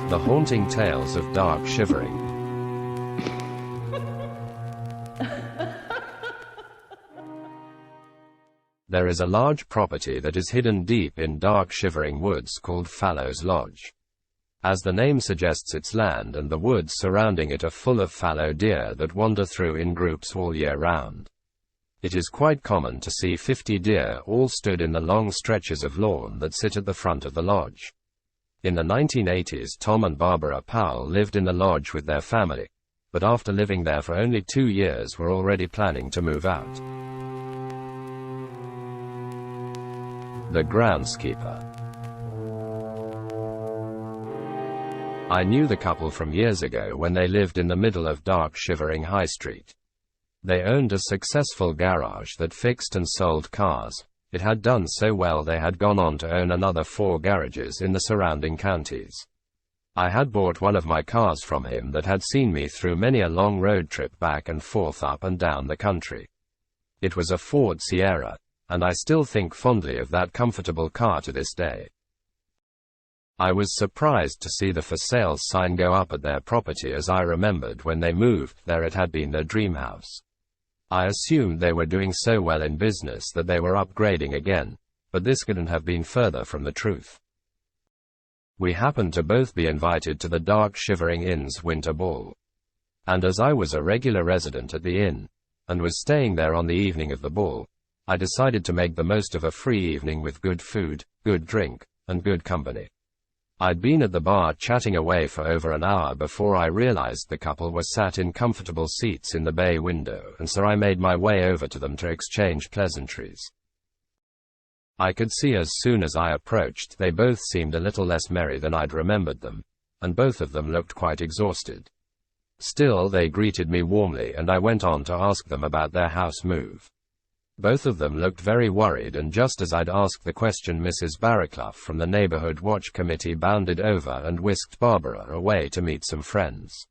The Haunting Tales of Dark Shivering. There is a large property that is hidden deep in dark Shivering woods called Fallows Lodge. As the name suggests, its land and the woods surrounding it are full of fallow deer that wander through in groups all year round. It is quite common to see 50 deer all stood in the long stretches of lawn that sit at the front of the lodge. In the 1980s, Tom and Barbara Powell lived in the lodge with their family, but after living there for only 2 years were already planning to move out. The Groundskeeper. I knew the couple from years ago when they lived in the middle of dark Shivering High Street. They owned a successful garage that fixed and sold cars. It had done so well they had gone on to own another 4 garages in the surrounding counties. I had bought one of my cars from him that had seen me through many a long road trip back and forth up and down the country. It was a Ford Sierra, and I still think fondly of that comfortable car to this day. I was surprised to see the for sale sign go up at their property, as I remembered when they moved there it had been their dream house. I assumed they were doing so well in business that they were upgrading again, but this couldn't have been further from the truth. We happened to both be invited to the Dark Shivering Inn's winter ball. And as I was a regular resident at the inn, and was staying there on the evening of the ball, I decided to make the most of a free evening with good food, good drink, and good company. I'd been at the bar chatting away for over an hour before I realized the couple were sat in comfortable seats in the bay window, and so I made my way over to them to exchange pleasantries. I could see as soon as I approached they both seemed a little less merry than I'd remembered them, and both of them looked quite exhausted. Still, they greeted me warmly and I went on to ask them about their house move. Both of them looked very worried, and just as I'd asked the question, Mrs. Barraclough from the Neighborhood Watch Committee bounded over and whisked Barbara away to meet some friends.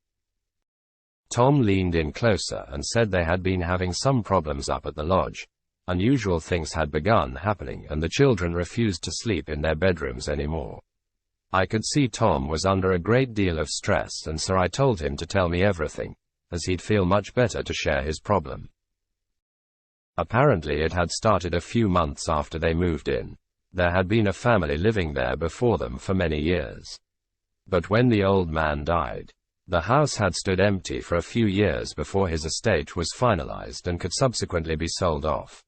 Tom leaned in closer and said they had been having some problems up at the lodge. Unusual things had begun happening and the children refused to sleep in their bedrooms anymore. I could see Tom was under a great deal of stress, and so I told him to tell me everything, as he'd feel much better to share his problem. Apparently it had started a few months after they moved in. There had been a family living there before them for many years. But when the old man died, the house had stood empty for a few years before his estate was finalized and could subsequently be sold off.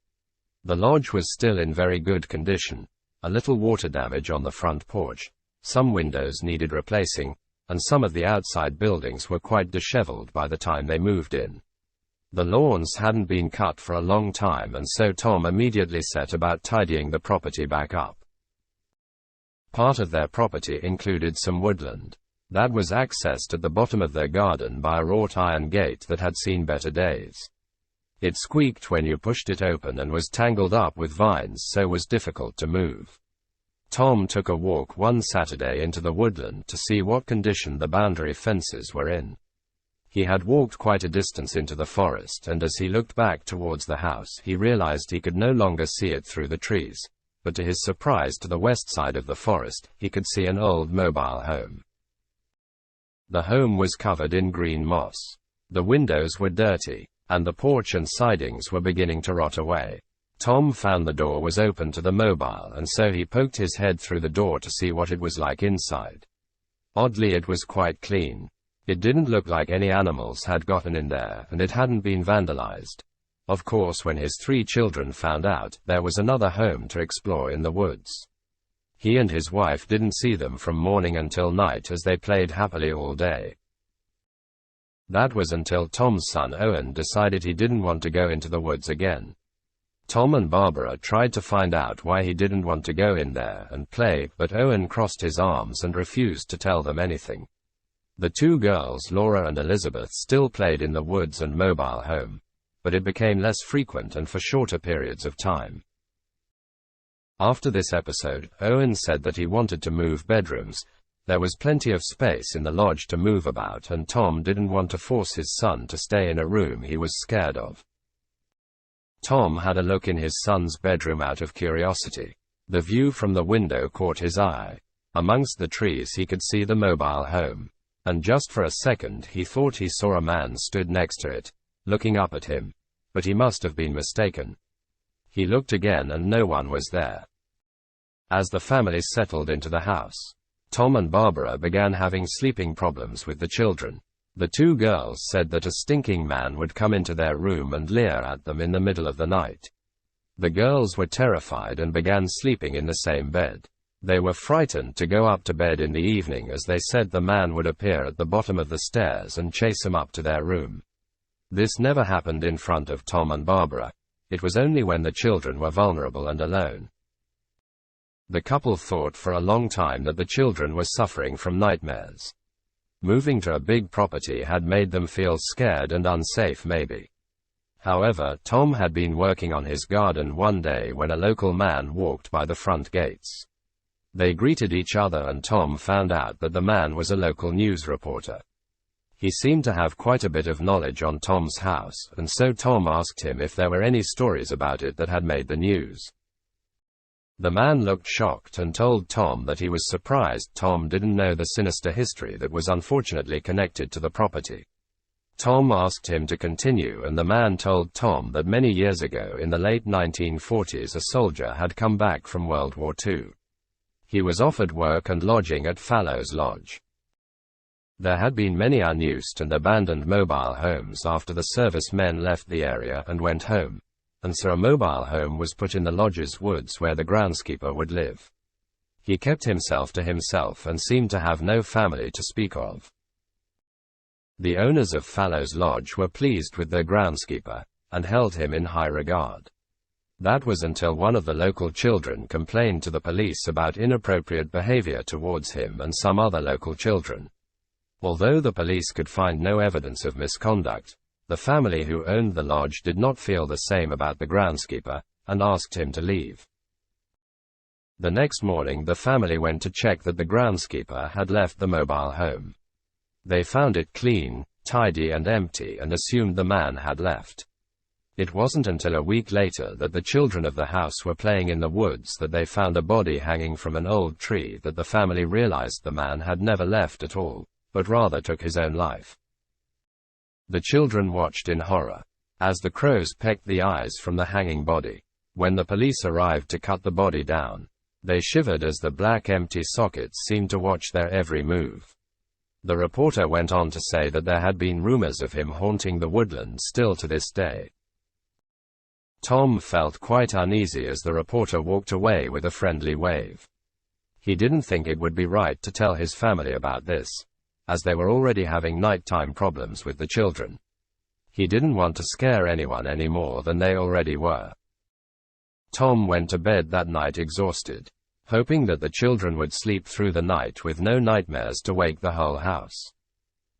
The lodge was still in very good condition, a little water damage on the front porch, some windows needed replacing, and some of the outside buildings were quite disheveled by the time they moved in. The lawns hadn't been cut for a long time, and so Tom immediately set about tidying the property back up. Part of their property included some woodland that was accessed at the bottom of their garden by a wrought iron gate that had seen better days. It squeaked when you pushed it open and was tangled up with vines, so was difficult to move. Tom took a walk one Saturday into the woodland to see what condition the boundary fences were in. He had walked quite a distance into the forest, and as he looked back towards the house he realized he could no longer see it through the trees, but to his surprise, to the west side of the forest, he could see an old mobile home. The home was covered in green moss. The windows were dirty, and the porch and sidings were beginning to rot away. Tom found the door was open to the mobile, and so he poked his head through the door to see what it was like inside. Oddly, it was quite clean. It didn't look like any animals had gotten in there, and it hadn't been vandalized. Of course, when his 3 children found out, there was another home to explore in the woods. He and his wife didn't see them from morning until night as they played happily all day. That was until Tom's son Owen decided he didn't want to go into the woods again. Tom and Barbara tried to find out why he didn't want to go in there and play, but Owen crossed his arms and refused to tell them anything. The 2 girls, Laura and Elizabeth, still played in the woods and mobile home, but it became less frequent and for shorter periods of time. After this episode, Owen said that he wanted to move bedrooms. There was plenty of space in the lodge to move about, and Tom didn't want to force his son to stay in a room he was scared of. Tom had a look in his son's bedroom out of curiosity. The view from the window caught his eye. Amongst the trees he could see the mobile home, and just for a second he thought he saw a man stood next to it, looking up at him, but he must have been mistaken. He looked again and no one was there. As the family settled into the house, Tom and Barbara began having sleeping problems with the children. The two girls said that a stinking man would come into their room and leer at them in the middle of the night. The girls were terrified and began sleeping in the same bed. They were frightened to go up to bed in the evening as they said the man would appear at the bottom of the stairs and chase them up to their room. This never happened in front of Tom and Barbara. It was only when the children were vulnerable and alone. The couple thought for a long time that the children were suffering from nightmares. Moving to a big property had made them feel scared and unsafe maybe. However, Tom had been working on his garden one day when a local man walked by the front gates. They greeted each other and Tom found out that the man was a local news reporter. He seemed to have quite a bit of knowledge on Tom's house, and so Tom asked him if there were any stories about it that had made the news. The man looked shocked and told Tom that he was surprised Tom didn't know the sinister history that was unfortunately connected to the property. Tom asked him to continue and the man told Tom that many years ago in the late 1940s a soldier had come back from World War II. He was offered work and lodging at Fallows Lodge. There had been many unused and abandoned mobile homes after the servicemen left the area and went home, and so a mobile home was put in the lodge's woods where the groundskeeper would live. He kept himself to himself and seemed to have no family to speak of. The owners of Fallows Lodge were pleased with their groundskeeper, and held him in high regard. That was until one of the local children complained to the police about inappropriate behavior towards him and some other local children. Although the police could find no evidence of misconduct, the family who owned the lodge did not feel the same about the groundskeeper, and asked him to leave. The next morning the family went to check that the groundskeeper had left the mobile home. They found it clean, tidy and empty and assumed the man had left. It wasn't until a week later that the children of the house were playing in the woods that they found a body hanging from an old tree that the family realized the man had never left at all, but rather took his own life. The children watched in horror as the crows pecked the eyes from the hanging body. When the police arrived to cut the body down, they shivered as the black empty sockets seemed to watch their every move. The reporter went on to say that there had been rumors of him haunting the woodland still to this day. Tom felt quite uneasy as the reporter walked away with a friendly wave. He didn't think it would be right to tell his family about this, as they were already having nighttime problems with the children. He didn't want to scare anyone any more than they already were. Tom went to bed that night exhausted, hoping that the children would sleep through the night with no nightmares to wake the whole house.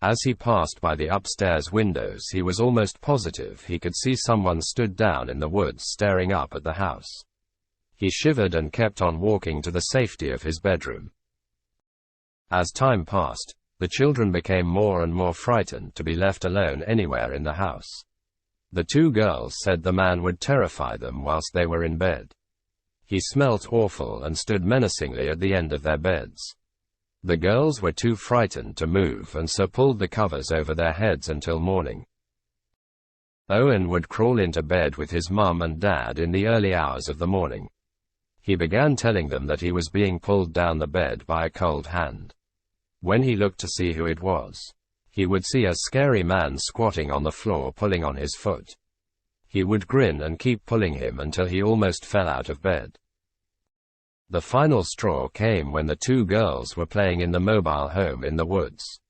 As he passed by the upstairs windows he was almost positive he could see someone stood down in the woods staring up at the house. He shivered and kept on walking to the safety of his bedroom. As time passed, the children became more and more frightened to be left alone anywhere in the house. The two girls said the man would terrify them whilst they were in bed. He smelt awful and stood menacingly at the end of their beds. The girls were too frightened to move and so pulled the covers over their heads until morning. Owen would crawl into bed with his mum and dad in the early hours of the morning. He began telling them that he was being pulled down the bed by a cold hand. When he looked to see who it was, he would see a scary man squatting on the floor pulling on his foot. He would grin and keep pulling him until he almost fell out of bed. The final straw came when the two girls were playing in the mobile home in the woods.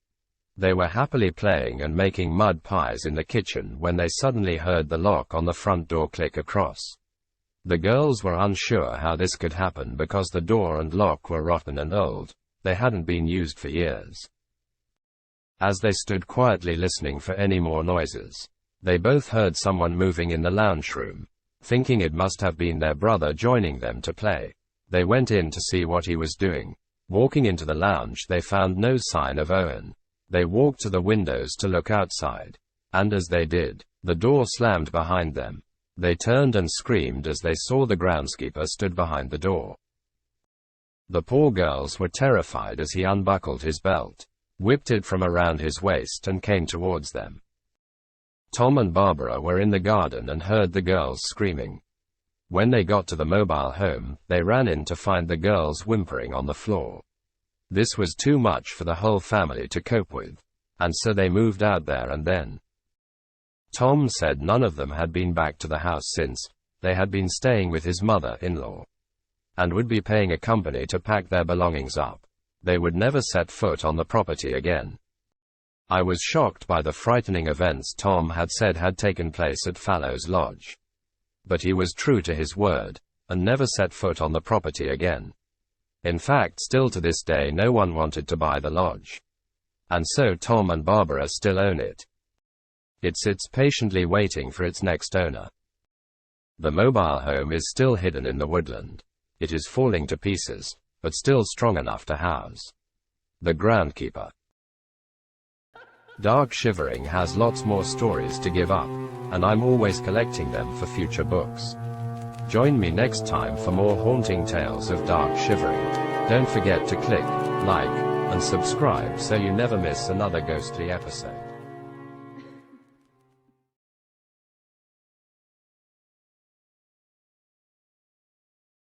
They were happily playing and making mud pies in the kitchen when they suddenly heard the lock on the front door click across. The girls were unsure how this could happen because the door and lock were rotten and old. They hadn't been used for years. As they stood quietly listening for any more noises, they both heard someone moving in the lounge room. Thinking it must have been their brother joining them to play, they went in to see what he was doing. Walking into the lounge they found no sign of Owen. They walked to the windows to look outside, and as they did, the door slammed behind them. They turned and screamed as they saw the groundskeeper stood behind the door. The poor girls were terrified as he unbuckled his belt, whipped it from around his waist and came towards them. Tom and Barbara were in the garden and heard the girls screaming. When they got to the mobile home, they ran in to find the girls whimpering on the floor. This was too much for the whole family to cope with, and so they moved out there and then. Tom said none of them had been back to the house since they had been staying with his mother-in-law, and would be paying a company to pack their belongings up. They would never set foot on the property again. I was shocked by the frightening events Tom had said had taken place at Fallows Lodge. But he was true to his word, and never set foot on the property again. In fact, still to this day no one wanted to buy the lodge. And so Tom and Barbara still own it. It sits patiently waiting for its next owner. The mobile home is still hidden in the woodland. It is falling to pieces, but still strong enough to house the Groundskeeper. Dark Shivering has lots more stories to give up, and I'm always collecting them for future books. Join me next time for more haunting tales of Dark Shivering. Don't forget to click like and subscribe so you never miss another ghostly episode.